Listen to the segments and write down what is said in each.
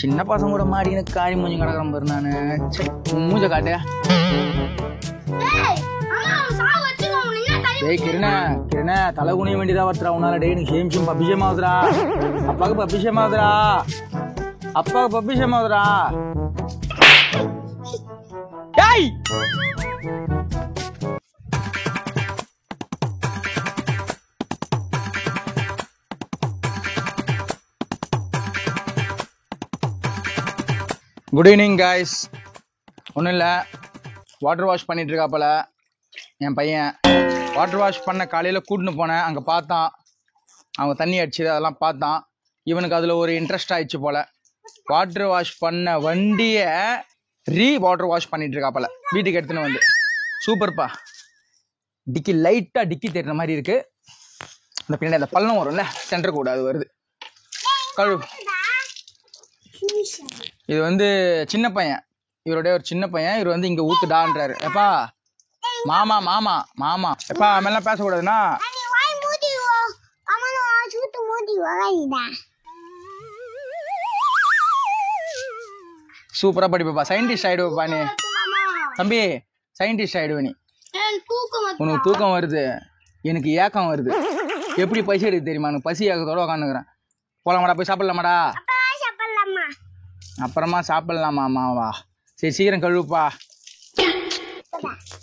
சின்ன பசங்க கூட மாடி எனக்கு காரி மூஞ்சி கிடக்குறேன் பாரு நானு. மூஞ்ச காட்டு. டேய் கிரண தலை குனிய வேண்டியதா வருதுடா உன்னால. டேய் எனக்கு சேம் பப்பிஷம் ஆகுதுடா. அப்பாவுக்கு பப்பிஷம் ஆகுதுடா. அப்பாவுக்கு பப்பிஷம் ஆகுதுடா. டேய் குட் ஈவினிங் காய்ஸ். ஒன்றும் இல்லை, வாட்டர் வாஷ் பண்ணிட்டு இருக்காப்பல என் பையன். வாட்டர் வாஷ் பண்ண காலையில் கூட்டின்னு போனேன். அங்கே பார்த்தான், அவங்க தண்ணி அடிச்சு அதெல்லாம் பார்த்தான். இவனுக்கு அதில் ஒரு இன்ட்ரெஸ்ட் ஆயிடுச்சு போல். வாட்டர் வாஷ் பண்ண வண்டியை வாட்டர் வாஷ் பண்ணிட்டு இருக்காப்பல. வீட்டுக்கு எடுத்துன்னு வந்து சூப்பர்ப்பா. டிக்கி லைட்டாக டிக்கி தெரிகிற மாதிரி இருக்குது. இந்த பின்னாடி அந்த பள்ளம் வரும்ல, சென்டர் கூட அது வருது. கழுவு. இது வந்து சின்ன பையன், இவருடைய ஒரு சின்ன பையன். இவர் வந்து இங்க ஊத்துடான்றாரு. எப்பா மாமா மாமா மாமா எப்பா அவெல்லாம் பேசக்கூடாதுன்னா. சூப்பரா படிப்பா, சயின்டிஸ்ட் ஆயிடுவப்பா நீ தம்பி, சயின்டிஸ்ட் ஆயிடுவ நீ. உனக்கு தூக்கம் வருது, எனக்கு ஏக்கம் வருது. எப்படி பசி எடுக்கு தெரியுமா? எனக்கு பசி ஏக்கத்தோட உட்காந்துக்கிறேன். போலாமாடா, போய் சாப்பிடலாமாடா? அப்புறமா சாப்பிடலாமாவா? சரி சீக்கிரம் கழுவுப்பா.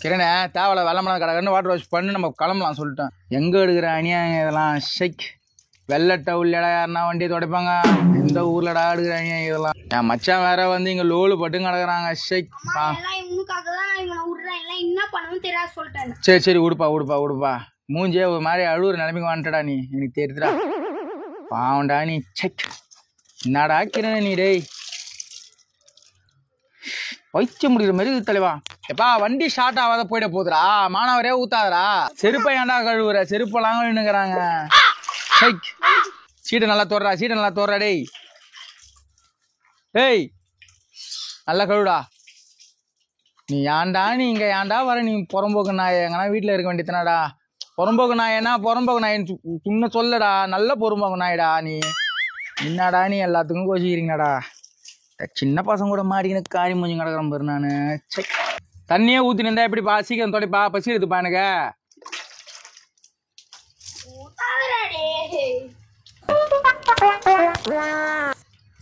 கிரணே தேவலை வெள்ளமலாம் கடை வாட்டர் வாஷ் பண்ணு, நம்ம கிளம்பலாம் சொல்லிட்டேன். எங்கே எடுக்கிற அநியாயம் இதெல்லாம்? ஷெக் வெள்ளை டவுல்லடா யாருன்னா வண்டியை துடைப்பாங்க? எந்த ஊர்லடா எடுக்கிற அநியாயம் இதெல்லாம்? என் மச்சான் வேற வந்து இங்கே லோலு பட்டு கிடக்குறாங்க. ஷெக் சரி சரி விடுப்பா. மூஞ்சே ஒரு மாதிரி அழுவுற நிலைமைக்கு வந்துட்டடா நீ. எனக்கு தெரியுதுடா, பாவண்டா நீ. செக் என்னடா கிரண நீ? டேய் வைக்க முடிகிற மாதிரி தலைவா. எப்பா வண்டி ஸ்டார்ட் ஆகாத போயிட போதுடா. மாணவரே ஊத்தாதரா. செருப்பை ஏன்டா கழுவுற? செருப்பெல்லாம் கழுவுனுங்கிறாங்க. சீட்டை நல்லா தோடுறா. டேய் நல்லா கழுவுடா. நீ இங்க ஏன்டா வர? நீ புறம்போக்கு நாய் எங்கன்னா வீட்டுல இருக்க வேண்டியதுனாடா. புறம்போக்கு நாயனா? புறம்போக்கு நாய் சும்மா சொல்லடா. நல்ல பொறும்போக்கு நாயிடா நீ. என்னடா நீ எல்லாத்துக்கும் கோச்சிக்கிறீங்கடா. சின்ன பசங்க கூட மாடி எனக்கு காரி மூஞ்சி கிடக்குறேன் பாரு நானு. தண்ணியே ஊத்தின்னு இருந்தா எப்படிப்பா? சீக்கிரம் தொடைப்பா, பசி எடுத்துப்பா எனக்கு.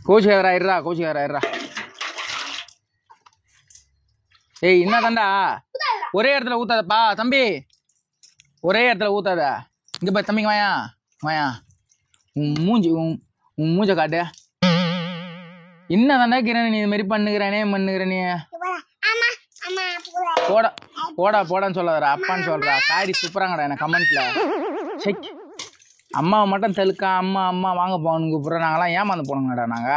கோச்சிக்காரா. ஏய் என்ன தாண்டா ஒரே இடத்துல ஊத்தாதப்பா தம்பி, ஒரே இடத்துல ஊத்தாத. இங்க போய் தம்பிங்க வாயா. உன் மூஞ்ச காட்டு. என்ன தாண்டா கிரண் நீ இது மாதிரி பண்ணுகிற நீ? போடான்னு சொல்லாதடா, அப்பான்னு சொல்றா. காரி சூப்பராங்கடா என்ன கமெண்ட்ல. செக் அம்மாவை மட்டும் தழுக்கா அம்மா வாங்க போகணும் கூப்பிட்றோம். நாங்களாம் ஏமாந்து போனோங்கடா. நாங்க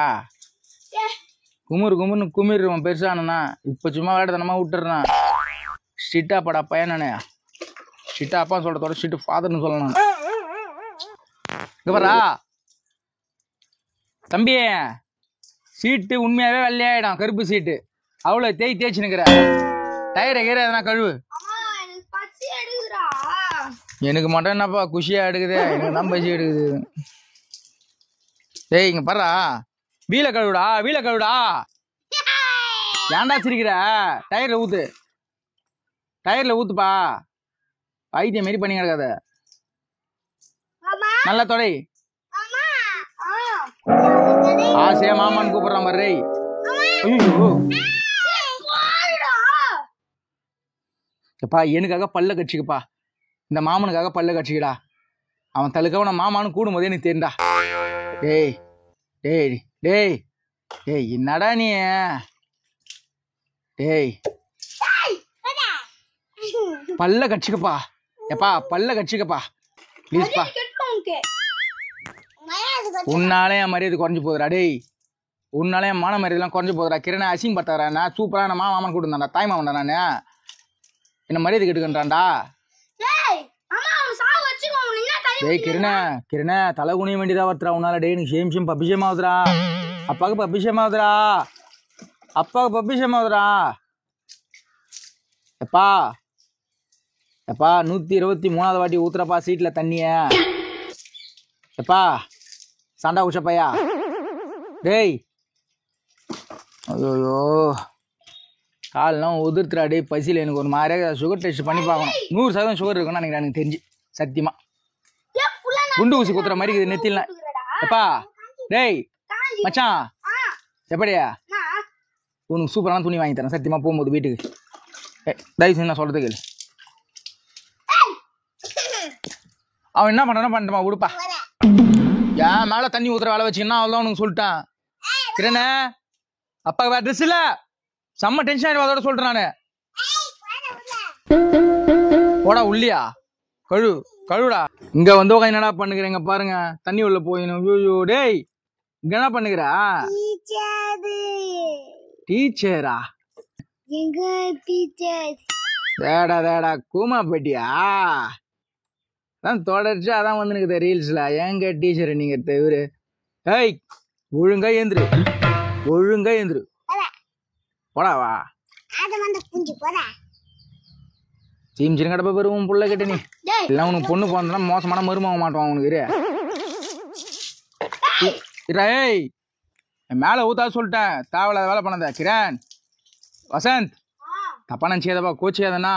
குமுறுன்னு குமிருவோம் பெருசானா. இப்போ சும்மா வேடத்தனமா விட்டுறேன். ஸ்ட்ரிட்டா படா பையன் நானே. ஸ்ட்ரிட்டா அப்பா சொல்றதோட ஸ்ட்ரிட்டு ஃபாதர்னு சொல்லணும். இங்க பாரா தம்பி, சீட்டு உண்மையாவே வெள்ளையாயிடும். கருப்பு சீட்டு அவ்வளோ தேய்ச்சி நிற்கிற. டயரை கீரை எதனா கழுவு. எனக்கு மட்டும் என்னப்பா குஷியா எடுக்குது? எனக்கு தான் பசி எடுக்குது. டேய் இங்க பாரா, வீல கழுவுடா. ஏன்டா சிரிக்கிற? டயர்ல ஊத்துப்பா. வைத்தியம் மாரி பண்ணி கிடக்காத. நல்லா தொடை. ஆசையா மாமான்னு கூப்பிடுறான் பாரு. எப்பா எனக்காக பல்ல கட்சிக்கப்பா, இந்த மாமனுக்காக பல்ல கட்சிக்கடா. அவன் தலுக்கவன மாமானு கூடும் போதே எனக்கு தெரியும்டா. டேய் என்னடா நீ? டேய் பல்ல கட்சிக்கப்பா. எப்பா பல்ல கட்சிக்கப்பா ப்ளீஸ்பா. உன்னாலே என் மரியாதை குறைஞ்சு போகுதுடா. டேய் உன்னாலே என் மான மரியாதைலாம் குறைஞ்சு போகுதுடா. கிரண அசிங் பார்த்தாரா? நான் சூப்பராக நான் மாமன் கூட்டுந்தாண்டா, தாய் மாமன்டா. நான் என்ன மரியாதை கெடுக்கன்றான்டா. டேய் கிரண தலை குனிய வேண்டியதா வருதுடா உன்னால. டேய் எனக்கு சேம் பப்பிஷம் ஆகுதுடா. அப்பாவுக்கு பப்பிஷம் ஆகுதுடா. எப்பா 123வது வாட்டி ஊத்துறப்பா சீட்ல தண்ணிய. எப்பா சண்டா உஷப்பையா. டேய் ஐயோ காலெல்லாம் உதிர்த்துறாடி பசியில் எனக்கு ஒரு மாதிரியாக சுகர் டெஸ்ட் பண்ணி பார்க்கணும். 100% சுகர் இருக்குன்னு நினைக்கிறேன் எனக்கு தெரிஞ்சு சத்தியமா. குண்டு ஊசி குத்துற மாதிரி இது நெத்தில. எப்பா டேய் மச்சான் எப்படியா உனக்கு சூப்பரான துணி வாங்கி தரேன் சத்தியமா போகும்போது வீட்டுக்கு. தயவு செஞ்சு நான் சொல்றது கேளு. அவன் என்ன பண்ணட்டுமா உடுப்பா. என் மேல தண்ணி ஊத்துற வேலை வச்சுன்னா அவ்வளோதான் உனக்கு சொல்லிட்டான். கிரண அப்பா வேற ட்ரெஸ் இல்ல செம்ம டென்ஷன் ஆயிடுவா அதோட சொல்றேன் நானு. போடா உள்ளியா கழுவுடா. இங்க வந்து என்னடா பண்ணுகிறீங்க பாருங்க தண்ணி உள்ள போயிடும். ஐயோ டேய் இங்க என்ன பண்ணுகிறா? டீச்சரா? எங்க டீச்சர்? தேடா கூமா பெட்டியா? தொடர்ச்சி அதான் வந்து எனக்கு ரீல்ஸ்ல எங்க டீச்சர் நீங்க தவிர. ஏய் ஒழுங்கா ஏந்திரு போடாவா. சீம்சின் கடப்ப பெருவும் புள்ள கிட்ட நீ இல்லை உனக்கு பொண்ணு போனா மோசமான மருமக மாட்டோம் உனக்கு. ஏய் மேல ஊத்தா சொல்லிட்டேன் தேவையில்லாத வேலை பண்ணத. கிரண் வசந்த் தப்பா நினைச்சதப்பா கோச்சியாதனா.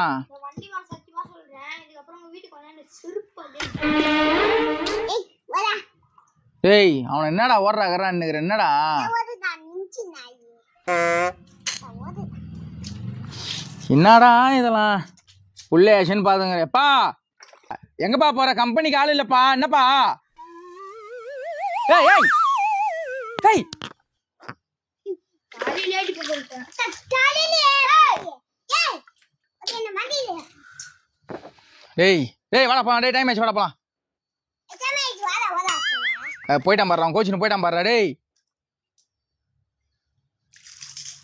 டேய் அவன் என்னடா ஓடுறான் என்னடா என்னடா இதெல்லாம் புள்ளையாச்சுன்னு பாத்துங்க. எப்பா எங்கப்பா போற? கம்பெனிக்கு ஆள் இல்லப்பா. என்னப்பா? ஏய் ஏய் ஏய் டேய் டேய் வாடா போலாம். டேய் டைம் ஆச்சு வாடா போலாம். போயிட்டான் பாடுறான் கோச்சின்னு போயிட்டான் பாடுறா. டேய்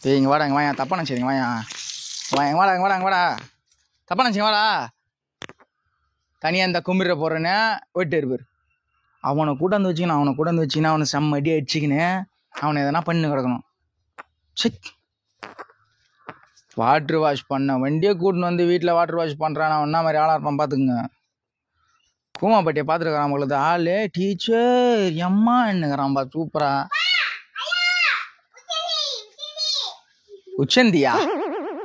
டேய் இங்க வாடா இங்க வாயா தப்பா நினைச்சிருங்க வாயா தப்பா நினைச்சிங்க வாடா. தனியாக இந்த கும்பிட போறேன்னு போயிட்டு இருப்பாரு. அவனை கூட்டாந்து வச்சுக்கினா அவனை செம்ம அடி அடிச்சுக்கின்னு அவனை எதனா பண்ணி கிடக்கணும். வாட்டர் வாஷ் பண்ண வண்டியை கூட்டின்னு வந்து வீட்டில் வாட்டர் வாஷ் பண்ணுறான். அவன் என்ன மாதிரி ஆளாக இருப்பான் பார்த்துக்குங்க. கூமாப்பட்டியை பார்த்துருக்கான் அவங்களுக்கு ஆளு டீச்சர் எம்மா என்னங்கிறான்பா சூப்பரா. உச்சந்தியா?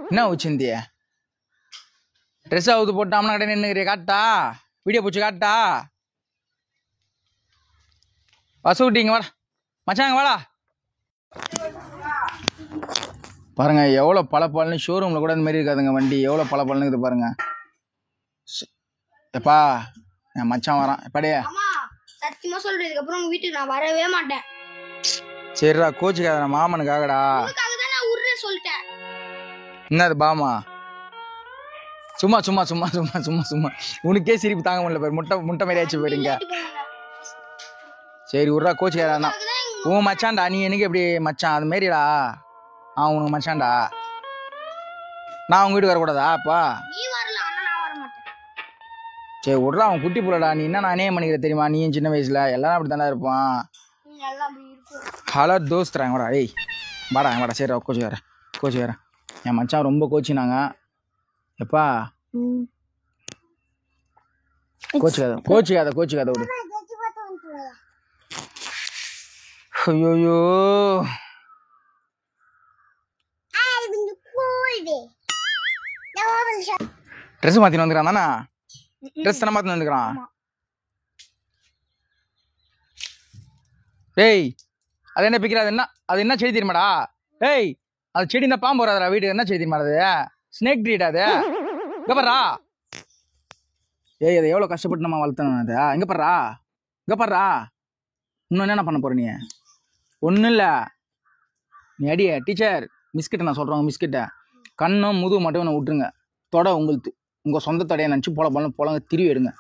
என்ன உச்சந்தியா? ட்ரெஸ் அவுத்து போட்டாம்னா கடை நின்னுக்கிறிய காட்டா வீடியோ பூச்சி காட்டா. பசு விட்டீங்க வாடா மச்சாங்க வாடா. பாருங்க எவ்வளோ பழன்னு ஷோரூமில் கூட இந்த மாதிரி இருக்காதுங்க வண்டி. எவ்வளோ பழன்னு இருக்குது பாருங்க. எப்பா என் மச்சான் வரான். எப்பாடியே சத்தியமா சொல்றேன் இதுக்கப்புறம் உங்க வீட்டுக்கு நான் வரவே மாட்டேன். சரிடா கோச்சுக்காத மாமனுக்காகடா. சொல்லிட்டேன். என்னது பாமா? சும்மா சும்மா சும்மா சும்மா சும்மா சும்மா உனக்கே சிரிப்பு தாங்க முடியல பேர் முட்டை மாதிரி ஆச்சு போயிருங்க. சரி விட்றா கோச்சுக்காதான் உன் மச்சான்டா. நீ எனக்கு எப்படி மச்சான் அது மாரிடா. உனக்கு மச்சான்டா. நான் உங்க வீட்டுக்கு வரக்கூடாதா அப்பா? சரி விட்றா அவன் குட்டி புள்ளடா. நீ என்ன நானே பண்ணிக்கிற தெரியுமா? நீ சின்ன வயசுல எல்லாரும் அப்படி தானே இருப்பான். ஹலோ தோஸ்துறாங்க வாடா. ஏய் வாடா சரி கோச்சுக்காரன் என் மச்சான் ரொம்ப கோச்சினாங்க. எப்பா கோச்சுக்காத விடு. ஐயோ ட்ரெஸ் மாத்தின்னு வந்துக்கிறான் தானே? ட்ரெஸ் தானே மாத்தின்னு வந்துக்கிறான். டேய் அது என்ன பிக்கிற? அது என்ன செடி தெரியுமாடா? ஏய் அது செடி இந்த பாம்பு வராதா வீடு? என்ன செடி தெரியுமா? அது ஸ்னேக் ட்ரீட். அது இங்க பாடுறா. ஏய் அதை எவ்வளோ கஷ்டப்பட்டு நம்ம வளர்த்தணும். அது இங்க பாடுறா. இன்னும் என்ன பண்ண போற நீ? ஒன்றும் இல்லை நீ அடிய டீச்சர் மிஸ்கிட்ட நான் சொல்கிறேன். மிஸ்கிட்ட கண்ணும் முதுகு மட்டும் நான் விட்டுருங்க. தொடை உங்கள் சொந்த தொடையை நினச்சி பொலங்க திரிவி எடுங்க.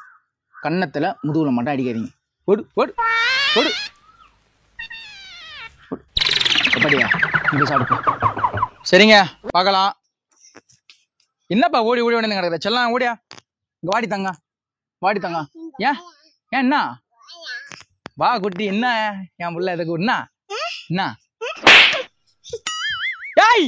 கன்னத்தில் முதுகில் மட்டும் அடிக்காதீங்க. போடு எப்படியா இங்கே சாப்பிட்டு சரிங்க பார்க்கலாம். என்னப்பா ஓடி வந்து கிடக்குற செல்லாம் ஓடியா. இங்கே வாடி தங்க ஏன் என்ன வா குட்டி என்ன என் புள்ள எதுக்கு என்ன ஏய்